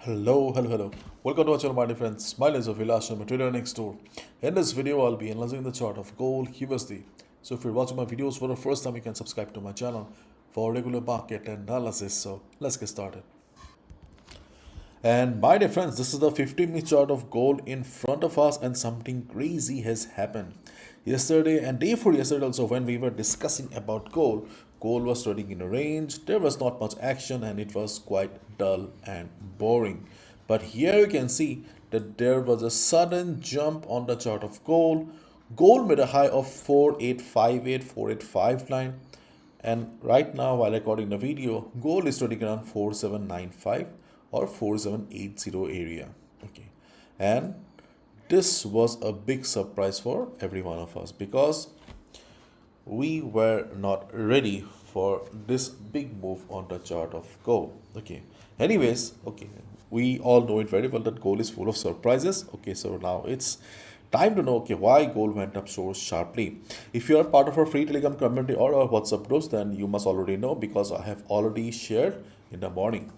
Hello. Welcome to our channel, my dear friends. My name is Vilas. I'm a trader next door. In this video, I'll be analyzing the chart of gold USD. So if you're watching my videos for the first time, you can subscribe to my channel for regular market analysis. So let's get started. And my dear friends, this is the 15-minute chart of gold in front of us, and something crazy has happened. Yesterday and day before yesterday also, when we were discussing about gold, gold was trading in a range. There was not much action and it was quite dull and boring. But here you can see that there was a sudden jump on the chart of gold. Gold made a high of 4858, 4859, and right now while recording the video, gold is trading around 4795 or 4780 area. Okay, and this was a big surprise for every one of us because we were not ready for this big move on the chart of gold. Okay, anyways, okay, we all know it very well that gold is full of surprises. Okay, so now it's time to know, okay, why gold went up so sharply. If you are part of our free telegram community or our WhatsApp groups, then you must already know because I have already shared in the morning.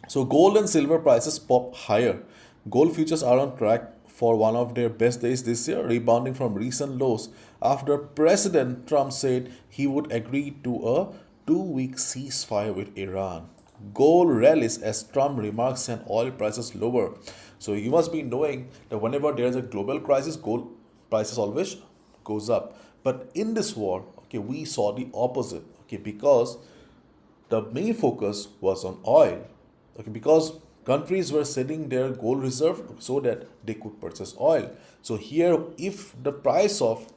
So gold and silver prices pop higher. Gold futures are on track for one of their best days this year, rebounding from recent lows after President Trump said he would agree to a two-week ceasefire with Iran. Gold rallies as Trump remarks send oil prices lower. So you must be knowing that whenever there is a global crisis, gold prices always goes up. But in this war, okay, we saw the opposite. Okay, because the main focus was on oil. Okay, because countries were selling their gold reserve so that they could purchase oil. So here, if the price of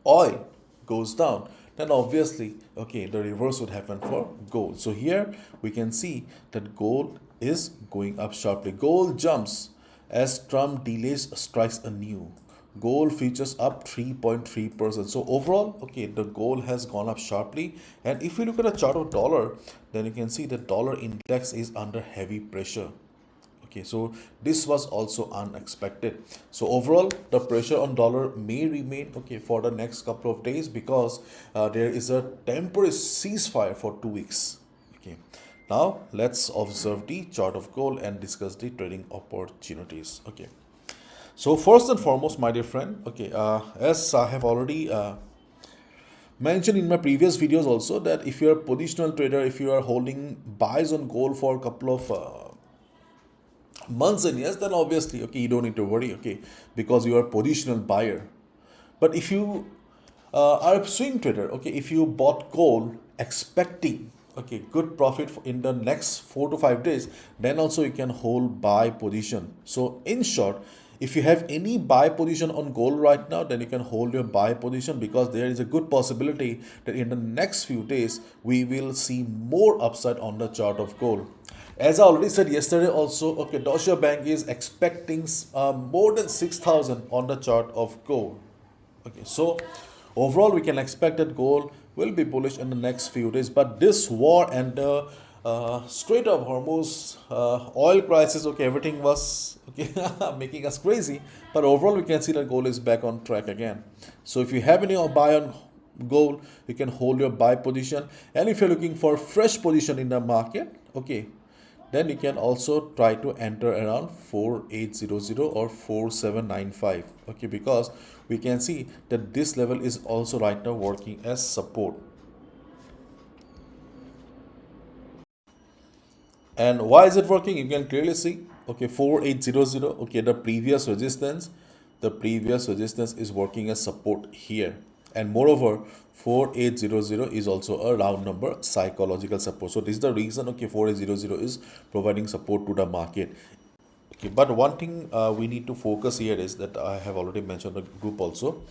oil goes down, then obviously, okay, the reverse would happen for gold. So here we can see that gold is going up sharply. Gold jumps as Trump delays strikes anew. Gold futures up 3.3%. So overall, okay, the gold has gone up sharply. And if you look at the chart of dollar, then you can see the dollar index is under heavy pressure. Okay, so this was also unexpected. So overall, the pressure on dollar may remain okay for the next couple of days because there is a temporary ceasefire for 2 weeks. Okay, now let's observe the chart of gold and discuss the trading opportunities. Okay, so first and foremost, my dear friend, okay, as I have already mentioned in my previous videos also that if you're a positional trader, if you are holding buys on gold for a couple of months and years, then obviously, okay, you don't need to worry, okay, because you are a positional buyer. But if you are a swing trader, okay, if you bought gold expecting, okay, good profit in the next 4 to 5 days, then also you can hold buy position. So in short, if you have any buy position on gold right now, then you can hold your buy position because there is a good possibility that in the next few days we will see more upside on the chart of gold. As I already said yesterday also, okay, Deutsche Bank is expecting more than 6,000 on the chart of gold. Okay, so overall we can expect that gold will be bullish in the next few days. But this war and the Strait of Hormuz, oil crisis, okay, everything was okay making us crazy. But overall we can see that gold is back on track again. So if you have any buy on gold, you can hold your buy position. And if you're looking for fresh position in the market, okay, then you can also try to enter around 4800 or 4795. Okay, because we can see that this level is also right now working as support. And why is it working? You can clearly see, okay, 4800, okay, the previous resistance is working as support here. And moreover, 4800 is also a round number psychological support. So this is the reason, okay, 4800 is providing support to the market. Okay, but one thing we need to focus here is that I have already mentioned the group also,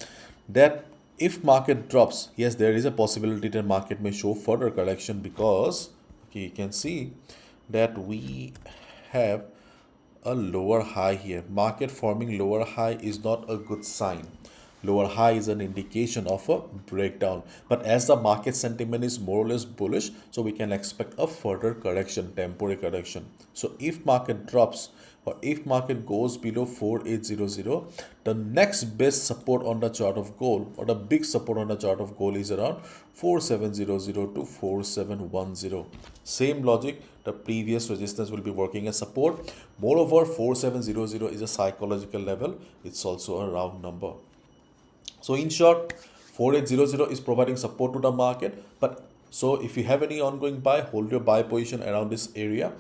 that if market drops, yes, there is a possibility that market may show further correction because, okay, you can see that we have a lower high here. Market forming lower high is not a good sign. lower high is an indication of a breakdown. But as the market sentiment is more or less bullish, so we can expect a further correction, temporary correction. So if market drops or if market goes below 4800, the next best support on the chart of gold, or the big support on the chart of gold, is around 4700 to 4710. Same logic, the previous resistance will be working as support. Moreover, 4700 is a psychological level, it's also a round number. So in short, 4800 is providing support to the market. But so if you have any ongoing buy, hold your buy position around this area.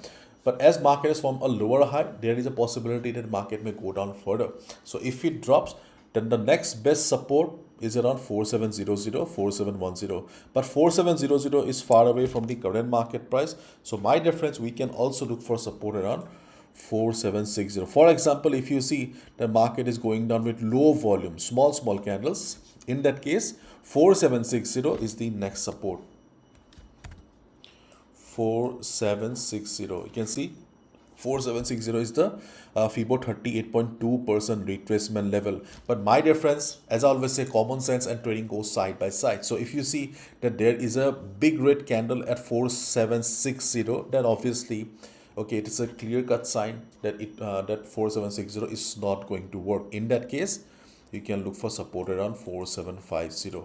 But as market is from a lower high, there is a possibility that market may go down further. So if it drops, then the next best support is around 4700, 4710. But 4700 is far away from the current market price. So my dear friends, we can also look for support around 4760. For example, if you see the market is going down with low volume, small candles, in that case 4760 is the next support. 4760, you can see 4760 is the FIBO 38.2% retracement level. But my dear friends, as I always say, common sense and trading goes side by side. So if you see that there is a big red candle at 4760, then obviously, okay, it is a clear-cut sign that that 4760 is not going to work. In that case, you can look for support around 4750.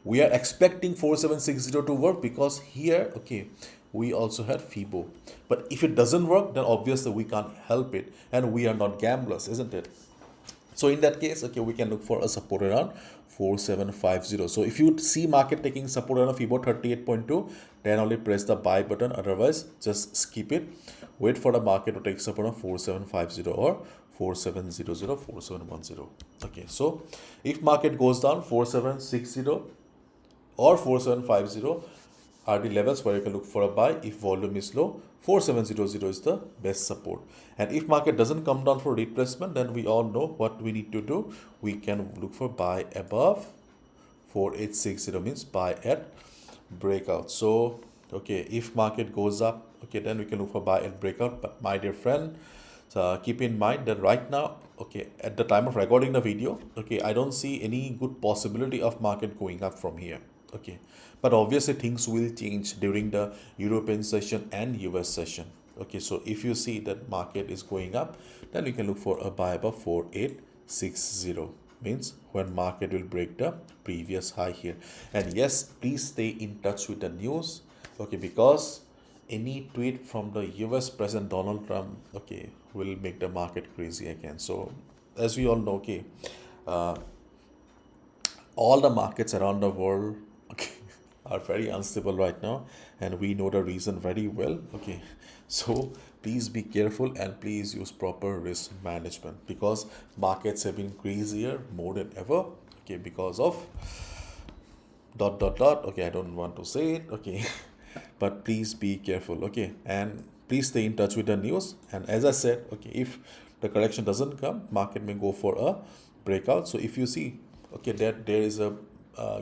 We are expecting 4760 to work because here, okay, we also had FIBO. But if it doesn't work, then obviously we can't help it, and we are not gamblers, isn't it? So in that case, okay, we can look for a support around 4750. So if you see market taking support around FIBO 38.2, then only press the buy button. Otherwise, just skip it. Wait for the market to take support on 4750 or 4700, 4710. Okay, so if market goes down, 4760 or 4750 are the levels where you can look for a buy. If volume is low, 4700 is the best support. And if market doesn't come down for retracement, then we all know what we need to do. We can look for buy above 4860, means buy at breakout. So okay, if market goes up, okay, then we can look for buy at breakout. But my dear friend, keep in mind that right now, okay, at the time of recording the video, okay, I don't see any good possibility of market going up from here. Okay, but obviously things will change during the European session and US session. Okay, so if you see that market is going up, then you can look for a buy above 4860, means when market will break the previous high here. And yes, please stay in touch with the news, okay, because any tweet from the US President Donald Trump, okay, will make the market crazy again. So as we all know, okay, all the markets around the world, okay, are very unstable right now, and we know the reason very well. Okay, so please be careful and please use proper risk management, because markets have been crazier more than ever, okay, because of dot dot dot. Okay, I don't want to say it, okay, but please be careful, okay, and please stay in touch with the news. And as I said, okay, if the correction doesn't come, market may go for a breakout. So if you see, okay, that there is a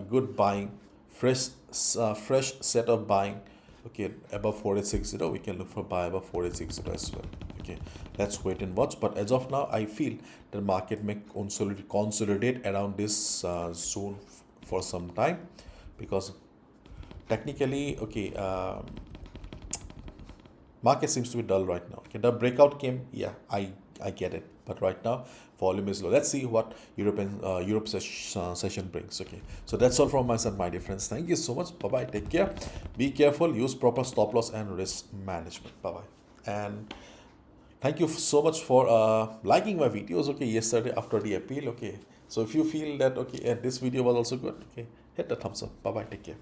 good buying, fresh set of buying, okay, above 4860, we can look for buy above 4860 as well. Okay, let's wait and watch. But as of now, I feel the market may consolidate around this zone for some time, because technically, okay, market seems to be dull right now. Okay, the breakout came, yeah, I get it, but right now volume is low. Let's see what Europe session brings. Okay, so that's all from my side, my dear friends. Thank you so much. Bye bye. Take care. Be careful. Use proper stop loss and risk management. Bye bye. And thank you so much for liking my videos, okay, yesterday after the appeal. Okay, so if you feel that, okay, this video was also good, okay, hit the thumbs up. Bye bye. Take care.